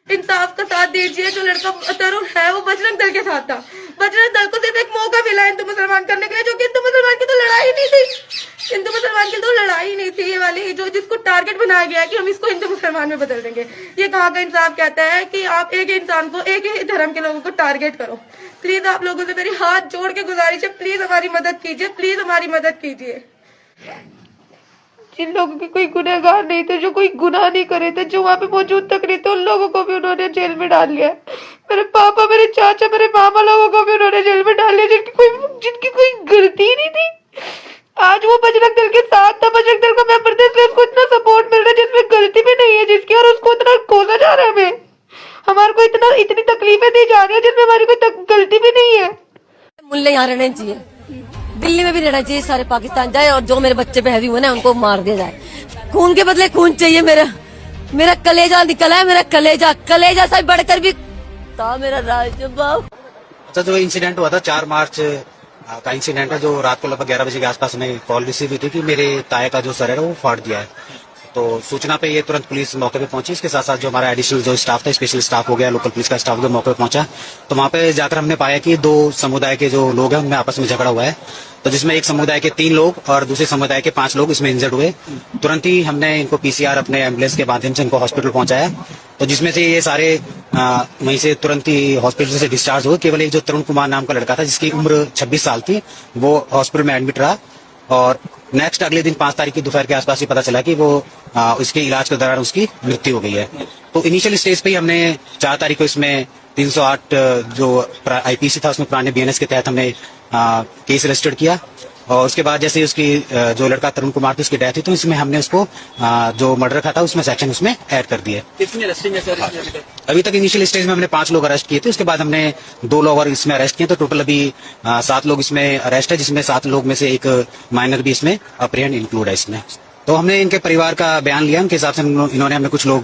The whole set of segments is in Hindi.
इंसाफ का साथ दीजिए। जो लड़का तरुण है वो बजरंग दल के साथ था। बजरंग दल को सिर्फ एक मौका मिला हिंदू मुसलमान करने के लिए, जो कि हिंदू मुसलमान की तो लड़ाई नहीं थी। हिंदू मुसलमान की तो लड़ाई नहीं थी ये वाली, जो जिसको टारगेट बनाया गया कि हम इसको हिंदू मुसलमान में बदल देंगे। ये कहाँ का इंसाफ कहता है कि आप एक ही इंसान को, एक ही धर्म के लोगों को टारगेट करो। प्लीज आप लोगों से मेरी हाथ जोड़ के गुजारिश है, प्लीज हमारी मदद कीजिए, प्लीज हमारी मदद कीजिए। जिन लोगों के कोई गुनहगार नहीं थे, जो कोई गुनाह नहीं करे थे, जो वहाँ पे मौजूद तक नहीं थे, उन लोगों को भी उन्होंने जेल में डाल लिया। मेरे पापा, मेरे चाचा, मेरे मामा लोगों को भी उन्होंने जेल में डाल लिया, जिनकी कोई गलती ही नहीं थी। आज वो बजरंग दल के साथ था, बजरंग दल का मेंबर था, इसलिए उसको इतना सपोर्ट मिल रहा है जिसमें गलती भी नहीं है जिसकी, और उसको इतना कोसा जा रहा है। हमें हमारे को इतनी तकलीफें दी जा रही है जिसमें हमारी कोई गलती भी नहीं है। मुल्ले यहाँ रहने चाहिए, दिल्ली में भी रहना चाहिए, सारे पाकिस्तान जाए और जो मेरे बच्चे पे हैवी हुए ना उनको मार दिया जाए। खून के बदले खून चाहिए। मेरा कलेजा निकला है, मेरा कलेजा से बढ़कर भी था मेरा राजबाब। अच्छा, जो इंसिडेंट हुआ था 4 मार्च का इंसिडेंट है, जो रात को लगभग 11 बजे के आसपास हमें कॉल रिसीव हुई थी कि मेरे ताए का जो सर है वो फाड़ दिया है। तो सूचना पे ये तुरंत पुलिस मौके पे पहुंची। इसके साथ साथ जो हमारा एडिशनल जो स्टाफ था, स्पेशल स्टाफ हो गया, लोकल पुलिस का स्टाफ जो मौके पे पहुंचा, तो वहां पे जाकर हमने पाया कि 2 समुदाय के जो लोग हैं उनमें आपस में झगड़ा हुआ है। तो जिसमें एक समुदाय के 3 लोग और दूसरे समुदाय के 5 लोग इसमें इंजर्ड हुए। तुरंत ही हमने इनको पीसीआर अपने एम्बुलेंस के माध्यम से इनको हॉस्पिटल पहुंचाया। तो जिसमें से ये सारे वहीं से तुरंत ही हॉस्पिटल से डिस्चार्ज हुए। केवल एक जो तरुण कुमार नाम का लड़का था जिसकी उम्र 26 साल थी, वो हॉस्पिटल में एडमिट रहा। और नेक्स्ट अगले दिन 5 तारीख की दोपहर के आसपास ही पता चला कि वो इसके इलाज के दौरान उसकी मृत्यु हो गई है। तो इनिशियल स्टेज पे ही हमने 4 तारीख को इसमें 308 जो आईपीसी था उसमें पुराने बीएनएस के तहत हमने केस रजिस्टर्ड किया। और उसके बाद जैसे उसकी जो लड़का तरुण कुमार थी उसकी डेथ हुई, तो इसमें हमने उसको जो मर्डर का था उसमें सेक्शन उसमें ऐड कर दिए। कितने अरेस्टिंग है सर? अभी तक इनिशियल स्टेज में हमने 5 लोग अरेस्ट किए थे। उसके बाद हमने 2 लोग और इसमें अरेस्ट किए, तो टोटल अभी 7 लोग इसमें अरेस्ट है, जिसमें 7 लोग में से एक माइनर भी इसमें अप्रियन इंक्लूड है इसमें। तो हमने इनके परिवार का बयान लिया, उनके हिसाब से इन्होंने हमें कुछ लोग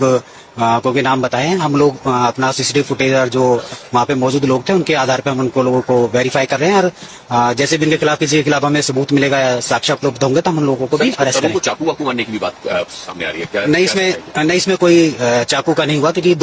को के नाम बताए हैं। हम लोग अपना सीसीटीवी फुटेज और जो वहाँ पे मौजूद लोग थे उनके आधार पर हम उनको लोगों को वेरीफाई कर रहे हैं। और जैसे भी इनके खिलाफ किसी के खिलाफ हमें सबूत मिलेगा या साक्ष्य उपलब्ध होंगे तो हम लोगों को भी अरेस्ट करेंगे। चाकू वाकू मारने की भी बात सामने आ रही है क्या? नहीं, इसमें कोई चाकू का नहीं हुआ, क्योंकि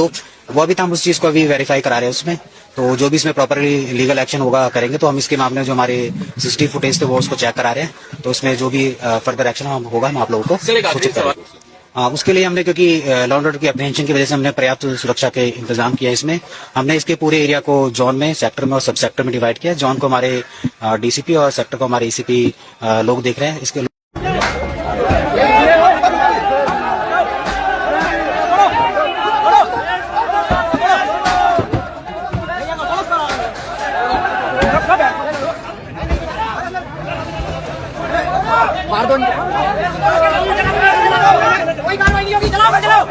वो अभी तो हम उस चीज को अभी वेरीफाई करा रहे हैं उसमें। तो जो भी इसमें प्रॉपरली लीगल एक्शन होगा करेंगे। तो हम इसके मामले में जो हमारे सीसीटीवी फुटेज थे वो उसको चेक करा रहे हैं। तो उसमें जो भी फर्दर एक्शन होगा हम आप लोगों को सूचित करेंगे। उसके लिए हमने, क्योंकि लॉ एंड ऑर्डर की अप्रीहेंशन की वजह से हमने पर्याप्त सुरक्षा के इंतजाम किया। इसमें हमने इसके पूरे एरिया को जोन में, सेक्टर में और सब सेक्टर में डिवाइड किया। जोन को हमारे डीसीपी और सेक्टर को हमारे एसीपी लोग देख रहे हैं। इसके कोई कार्रवाई नहीं होगी, चलाओ चलाओ।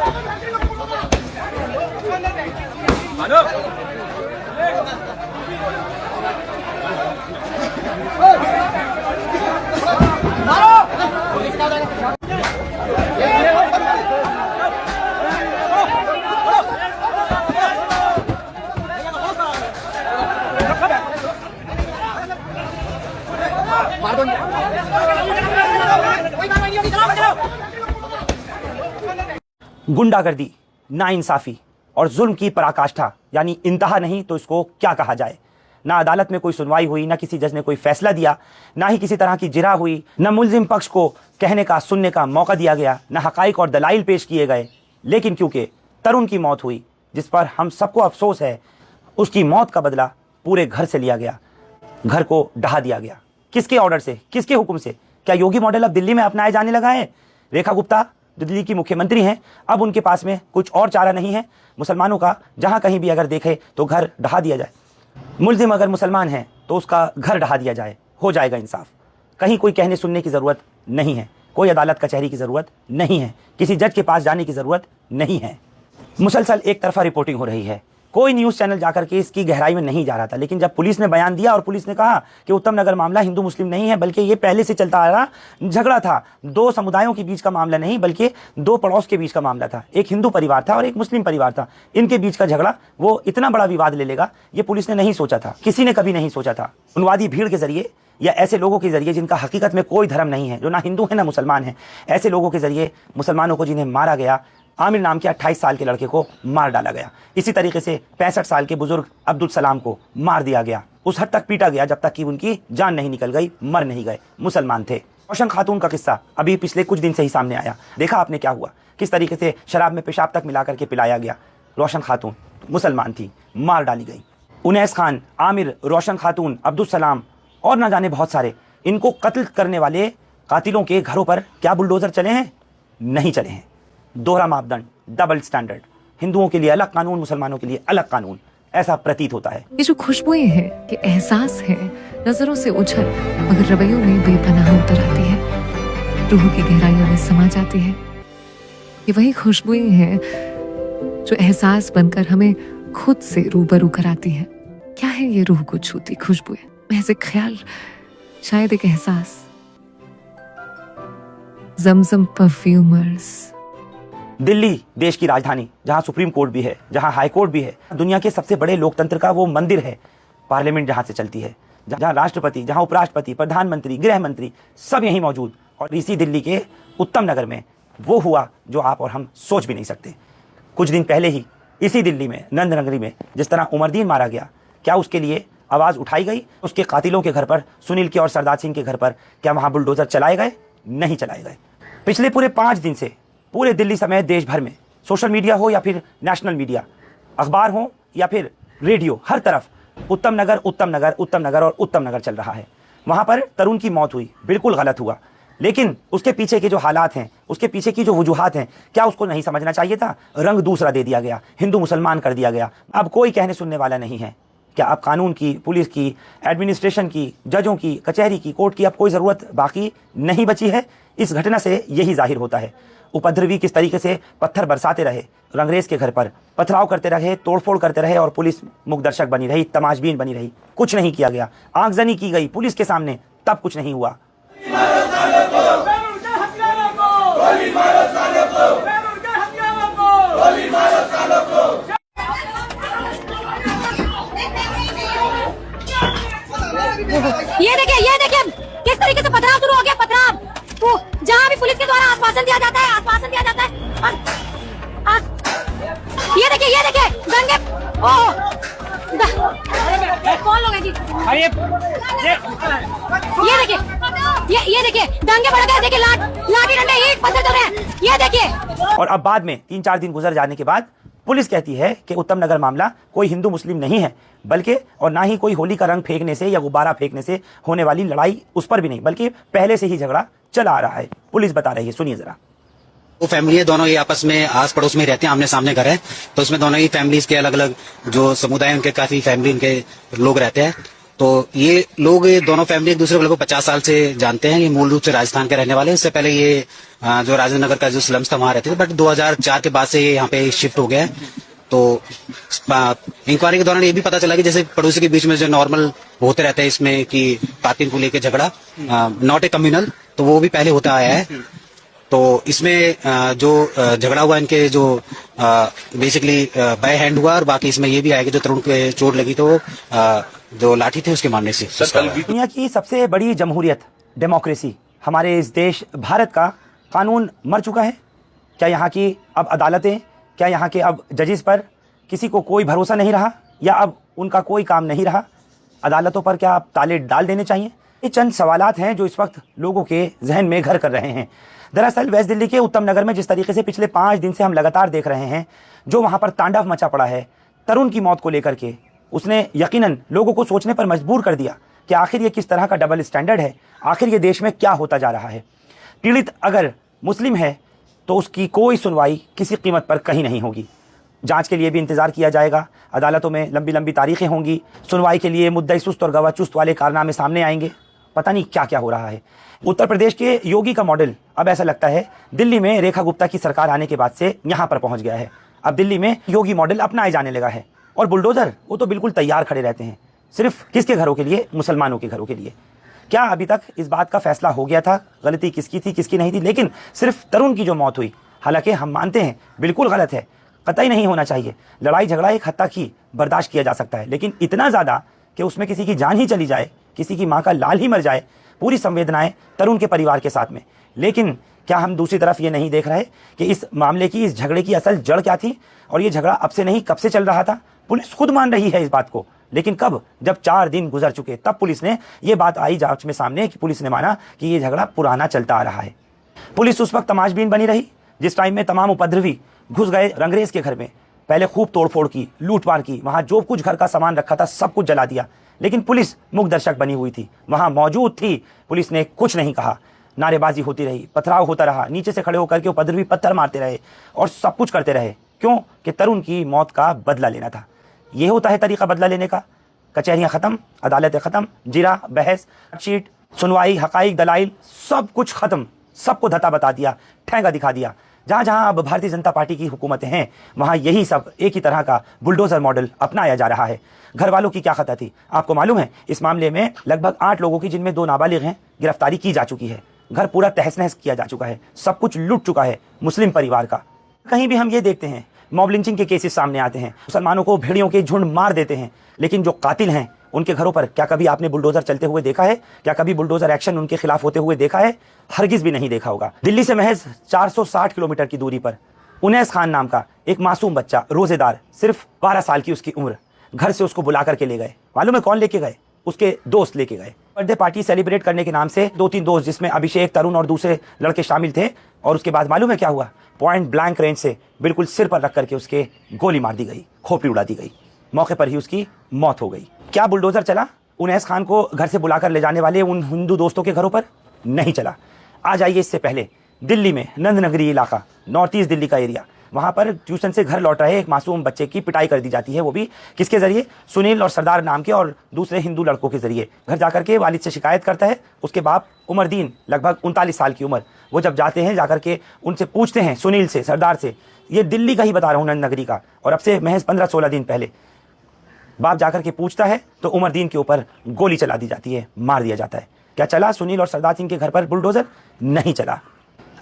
गुंडागर्दी, नाइंसाफी और जुल्म की पराकाष्ठा, यानी इंतहा नहीं तो इसको क्या कहा जाए। ना अदालत में कोई सुनवाई हुई, ना किसी जज ने कोई फैसला दिया, ना ही किसी तरह की जिरा हुई, ना मुल्जिम पक्ष को कहने का, सुनने का मौका दिया गया, ना हकाइक और दलाइल पेश किए गए। लेकिन क्योंकि तरुण की मौत हुई, जिस पर हम सबको अफसोस है, उसकी मौत का बदला पूरे घर से लिया गया, घर को ढहा दिया गया। किसके ऑर्डर से, किसके हुक्म से? क्या योगी मॉडल अब दिल्ली में अपनाया जाने लगा है? रेखा गुप्ता जो दिल्ली की मुख्यमंत्री हैं, अब उनके पास में कुछ और चारा नहीं है मुसलमानों का, जहां कहीं भी अगर देखे तो घर ढहा दिया जाए। मुल्जिम अगर मुसलमान है तो उसका घर ढहा दिया जाए, हो जाएगा इंसाफ। कहीं कोई कहने सुनने की ज़रूरत नहीं है, कोई अदालत कचहरी की ज़रूरत नहीं है, किसी जज के पास जाने की ज़रूरत नहीं है। मुसलसल एक तरफा रिपोर्टिंग हो रही है, कोई न्यूज़ चैनल जाकर के इसकी गहराई में नहीं जा रहा था। लेकिन जब पुलिस ने बयान दिया और पुलिस ने कहा कि उत्तम नगर मामला हिंदू मुस्लिम नहीं है, बल्कि ये पहले से चलता आ रहा झगड़ा था, 2 समुदायों के बीच का मामला नहीं बल्कि 2 पड़ोस के बीच का मामला था, एक हिंदू परिवार था और एक मुस्लिम परिवार था, इनके बीच का झगड़ा वो इतना बड़ा विवाद ले लेगा, ये पुलिस ने नहीं सोचा था, किसी ने कभी नहीं सोचा था। उन्वादी भीड़ के जरिए या ऐसे लोगों के जरिए जिनका हकीकत में कोई धर्म नहीं है, जो ना हिंदू है ना मुसलमान है, ऐसे लोगों के जरिए मुसलमानों को जिन्हें मारा गया, आमिर नाम के 28 साल के लड़के को मार डाला गया। इसी तरीके से 65 साल के बुजुर्ग अब्दुल सलाम को मार दिया गया। उस हद तक पीटा गया जब तक कि उनकी जान नहीं निकल गई, मर नहीं गए, मुसलमान थे। रोशन खातून का किस्सा अभी पिछले कुछ दिन से ही सामने आया। देखा आपने क्या हुआ, किस तरीके से शराब में पेशाब तक मिला करके पिलाया गया। रोशन खातून मुसलमान थी, मार डाली गई। उनैस खान, आमिर, रोशन खातून, अब्दुल सलाम और ना जाने बहुत सारे, इनको कत्ल करने वाले कातिलों के घरों पर क्या बुलडोजर चले हैं? नहीं चले हैं। दोहरा मापदंड, डबल स्टैंडर्ड, हिंदुओं के लिए अलग कानून, मुसलमानों के लिए अलग कानून, ऐसा प्रतीत होता है। ये जो खुशबुएं हैं, ये एहसास है, नजरों से उछल मगर रवैयों में बेपनाह उतर आती है, रूह की गहराइयों में समा जाती है। ये वही खुशबुएं हैं जो एहसास बनकर हमें खुद से रूबरू कराती है। क्या है ये रूह को छूती खुशबुएं? महज एक ख्याल, शायद एक एहसास। जमजम परफ्यूमर्स। दिल्ली देश की राजधानी, जहां सुप्रीम कोर्ट भी है, जहां हाई कोर्ट भी है, दुनिया के सबसे बड़े लोकतंत्र का वो मंदिर है, पार्लियामेंट जहां से चलती है, जहां राष्ट्रपति, जहां उपराष्ट्रपति, प्रधानमंत्री, गृह मंत्री सब यहीं मौजूद। और इसी दिल्ली के उत्तम नगर में वो हुआ जो आप और हम सोच भी नहीं सकते। कुछ दिन पहले ही इसी दिल्ली में, नंद नगरी में, जिस तरह उमरदीन मारा गया, क्या उसके लिए आवाज़ उठाई गई? उसके कातिलों के घर पर, सुनील के और सरदार सिंह के घर पर क्या वहां बुलडोजर चलाए गए? नहीं चलाए गए। पिछले पूरे 5 दिन से पूरे दिल्ली समेत देश भर में, सोशल मीडिया हो या फिर नेशनल मीडिया, अखबार हो या फिर रेडियो, हर तरफ उत्तम नगर, उत्तम नगर, उत्तम नगर और उत्तम नगर चल रहा है। वहां पर तरुण की मौत हुई, बिल्कुल गलत हुआ, लेकिन उसके पीछे के जो हालात हैं, उसके पीछे की जो वजूहात हैं, क्या उसको नहीं समझना चाहिए था? रंग दूसरा दे दिया गया, हिंदू मुसलमान कर दिया गया। अब कोई कहने सुनने वाला नहीं है। क्या अब कानून की, पुलिस की, एडमिनिस्ट्रेशन की, जजों की, कचहरी की, कोर्ट की अब कोई ज़रूरत बाकी नहीं बची है? इस घटना से यही जाहिर होता है। उपद्रवी किस तरीके से पत्थर बरसाते रहे, रंगरेज के घर पर पथराव करते रहे, तोड़फोड़ करते रहे और पुलिस मुखदर्शक बनी रही, तमाशबीन बनी रही, कुछ नहीं किया गया। आगजनी की गई पुलिस के सामने, तब कुछ नहीं हुआ। ये देखिए किस तरीके से पथराव शुरू हो गया। पथराव जहाँ भी पुलिस के द्वारा आश्वासन दिया जाता है, ये देखिए दंगे। कौन लोग हैं जी? ये देखिए दंगे बढ़ गए। देखिए लाठी डंडे, ईंट पत्थर चल रहे हैं, ये देखिए। और अब बाद में 3-4 दिन गुजर जाने के बाद पुलिस कहती है कि उत्तम नगर मामला कोई हिंदू मुस्लिम नहीं है, बल्कि और ना ही कोई होली का रंग फेंकने से या गुब्बारा फेंकने से होने वाली लड़ाई, उस पर भी नहीं, बल्कि पहले से ही झगड़ा चला आ रहा है। पुलिस बता रही है, सुनिए जरा। वो फैमिली है, दोनों ही आपस में आस पड़ोस में रहते हैं, आमने सामने घर है, तो उसमें दोनों ही फैमिलीज के अलग अलग जो समुदाय उनके काफी फैमिली उनके लोग रहते हैं। तो ये लोग, दोनों फैमिली एक दूसरे को लगभग 50 साल से जानते हैं। ये मूल रूप से राजस्थान के रहने वाले हैं। इससे पहले ये जो राजेंद्र नगर का जो स्लम्स था वहां रहते थे, बट 2004 के बाद से ये यहाँ पे शिफ्ट हो गया है। तो इंक्वायरी के दौरान ये भी पता चला कि जैसे पड़ोसी के बीच में जो नॉर्मल होते रहते हैं इसमें कि पार्किंग को लेकर झगड़ा, नॉट ए कम्युनल, तो वो भी पहले होता आया है। तो इसमें जो झगड़ा हुआ इनके जो बेसिकली बाय हैंड हुआ, और बाकी इसमें ये भी आया कि जो तरुण के चोट लगी तो जो लाठी थी उसके मारने से। दुनिया की सबसे बड़ी जमहूरियत, डेमोक्रेसी, हमारे इस देश भारत का कानून मर चुका है। क्या यहाँ की अब अदालतें, क्या यहाँ के अब जजेस पर किसी को कोई भरोसा नहीं रहा, या अब उनका कोई काम नहीं रहा? अदालतों पर क्या अब ताले डाल देने चाहिए? ये चंद सवालात हैं जो इस वक्त लोगों के जहन में घर कर रहे हैं। दरअसल वेस्ट दिल्ली के उत्तम नगर में जिस तरीके से पिछले 5 दिन से हम लगातार देख रहे हैं, जो वहाँ पर तांडव मचा पड़ा है तरुण की मौत को लेकर के, उसने यकीनन लोगों को सोचने पर मजबूर कर दिया कि आखिर ये किस तरह का डबल स्टैंडर्ड है, आखिर ये देश में क्या होता जा रहा है। पीड़ित अगर मुस्लिम है तो उसकी कोई सुनवाई किसी कीमत पर कहीं नहीं होगी। जांच के लिए भी इंतजार किया जाएगा, अदालतों में लंबी लंबी तारीखें होंगी, सुनवाई के लिए मुद्दई सुस्त और गवाह चुस्त वाले कारनामे सामने आएंगे। पता नहीं क्या क्या हो रहा है। उत्तर प्रदेश के योगी का मॉडल अब ऐसा लगता है दिल्ली में रेखा गुप्ता की सरकार आने के बाद से यहाँ पर पहुँच गया है। अब दिल्ली में योगी मॉडल अपनाए जाने लगा है, और बुलडोजर वो तो बिल्कुल तैयार खड़े रहते हैं। सिर्फ किसके घरों के लिए? मुसलमानों के घरों के लिए। क्या अभी तक इस बात का फैसला हो गया था गलती किसकी थी किसकी नहीं थी? लेकिन सिर्फ तरुण की जो मौत हुई, हालांकि हम मानते हैं बिल्कुल गलत है, कतई नहीं होना चाहिए। लड़ाई झगड़ा एक हद तक ही बर्दाश्त किया जा सकता है, लेकिन इतना ज़्यादा कि उसमें किसी की जान ही चली जाए, किसी की माँ का लाल ही मर जाए, पूरी संवेदनाएं तरुण के परिवार के साथ में। लेकिन क्या हम दूसरी तरफ ये नहीं देख रहे कि इस मामले की, इस झगड़े की असल जड़ क्या थी? और ये झगड़ा अब से नहीं कब से चल रहा था? पुलिस खुद मान रही है इस बात को, लेकिन कब? जब 4 दिन गुजर चुके तब पुलिस ने ये बात आई जांच में सामने कि पुलिस ने माना कि ये झगड़ा पुराना चलता आ रहा है। पुलिस उस वक्त तमाशबीन बनी रही जिस टाइम में तमाम उपद्रवी घुस गए रंगरेज के घर में, पहले खूब तोड़फोड़ की, लूटमार की, वहां जो कुछ घर का सामान रखा था सब कुछ जला दिया, लेकिन पुलिस मूक दर्शक बनी हुई थी, वहां मौजूद थी। पुलिस ने कुछ नहीं कहा, नारेबाजी होती रही, पथराव होता रहा, नीचे से खड़े होकर के उपद्रवी पत्थर मारते रहे और सब कुछ करते रहे। क्यों? कि तरुण की मौत का बदला लेना था। ये होता है तरीका बदला लेने का। कचहरियां खत्म, अदालतें खत्म, जिरा, बहस, शीट, सुनवाई, हकाइक, दलाइल, सब कुछ खत्म, सबको धता बता दिया, ठेंगा दिखा दिया। जहां जहां अब भारतीय जनता पार्टी की हुकूमतें हैं वहां यही सब एक ही तरह का बुलडोजर मॉडल अपनाया जा रहा है। घर वालों की क्या खता थी? आपको मालूम है इस मामले में लगभग 8 लोगों की, जिनमें 2 नाबालिग हैं, गिरफ्तारी की जा चुकी है। घर पूरा तहस नहस किया जा चुका है, सब कुछ लूट चुका है मुस्लिम परिवार का। कहीं भी हम ये देखते हैं मॉब लिंचिंग के केसेस सामने आते हैं, मुसलमानों को भेड़ियों के झुंड मार देते हैं, लेकिन जो कातिल हैं उनके घरों पर क्या कभी आपने बुलडोजर चलते हुए देखा है? क्या कभी बुलडोजर एक्शन उनके खिलाफ होते हुए देखा है? हरगिज भी नहीं देखा होगा। दिल्ली से महज 460 किलोमीटर की दूरी पर उनैस खान नाम का एक मासूम बच्चा, रोजेदार, सिर्फ 12 साल की उसकी उम्र, घर से उसको बुला करके ले गए। मालूम है कौन लेके गए? उसके दोस्त लेके गए। बर्थडे पार्टी सेलिब्रेट करने के नाम से 2-3 दोस्त, जिसमें अभिषेक, तरुण और दूसरे लड़के शामिल थे, और उसके बाद मालूम है क्या हुआ? पॉइंट ब्लैंक रेंज से बिल्कुल सिर पर रख करके उसके गोली मार दी गई, खोपड़ी उड़ा दी गई, मौके पर ही उसकी मौत हो गई। क्या बुलडोजर चला उनैस खान को घर से बुलाकर ले जाने वाले उन हिंदू दोस्तों के घरों पर? नहीं चला। आ जाइए इससे पहले दिल्ली में नंदनगरी इलाका, नॉर्थ ईस्ट दिल्ली का एरिया, वहां पर ट्यूशन से घर लौट रहे एक मासूम बच्चे की पिटाई कर दी जाती है, वो भी किसके जरिए? सुनील और सरदार नाम के और दूसरे हिंदू लड़कों के जरिए। घर जाकर के वालिद से शिकायत करता है। उसके बाप उमरदीन, लगभग 39 साल की उम्र, वो जब जाते हैं जाकर के उनसे पूछते हैं, सुनील से, सरदार से, ये दिल्ली का ही बता रहा हूँ, नंदनगरी का, और अब से महज 15-16 दिन पहले बाप जाकर के पूछता है तो उमरदीन के ऊपर गोली चला दी जाती है, मार दिया जाता है। क्या चला सुनील और सरदार सिंह के घर पर बुलडोजर? नहीं चला।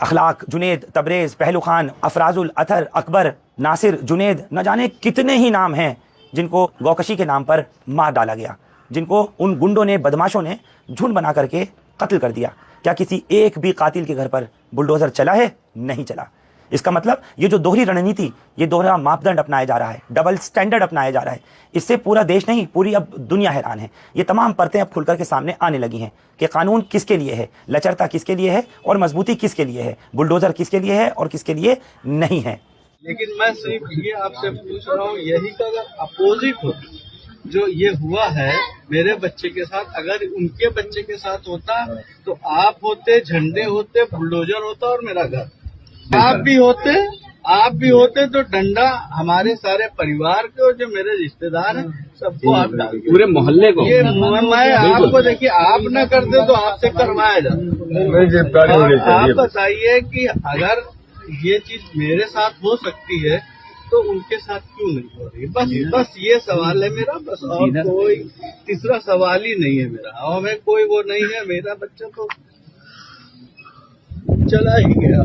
अखलाक, जुनेद, तबरेज, पहलू खान, अफराजुल, अथर, अकबर, नासिर, जुनेद, न जाने कितने ही नाम हैं जिनको गौकशी के नाम पर मार डाला गया, जिनको उन गुंडों ने, बदमाशों ने झुंड बना करके कत्ल कर दिया। क्या किसी एक भी कातिल के घर पर बुलडोजर चला है? नहीं चला। इसका मतलब ये जो दोहरी रणनीति, ये दोहरा मापदंड अपनाया जा रहा है, डबल स्टैंडर्ड अपनाया जा रहा है, इससे पूरा देश नहीं, पूरी अब दुनिया हैरान है। ये तमाम परतें अब खुलकर के सामने आने लगी हैं कि कानून किसके लिए है, लचरता किसके लिए है और मजबूती किसके लिए है, बुलडोजर किसके लिए है और किसके लिए नहीं है। लेकिन मैं सिर्फ ये आपसे पूछ रहा हूँ, यही का अगर अपोजिट हो, जो ये हुआ है मेरे बच्चे के साथ, अगर उनके बच्चे के साथ होता तो आप होते, झंडे होते, बुलडोजर होता और मेरा घर, आप भी होते तो डंडा हमारे सारे परिवार के और जो मेरे रिश्तेदार हैं सबको आप डाल, पूरे मोहल्ले को। ये मैं आपको देखिए, आप न करते तो आपसे करवाया जाता। आप बताइए कि अगर ये चीज मेरे साथ हो सकती है तो उनके साथ क्यों नहीं हो रही? बस ये सवाल है मेरा, बस और कोई तीसरा सवाल ही नहीं है मेरा। और मैं कोई वो नहीं है, मेरा बच्चा तो चला ही गया।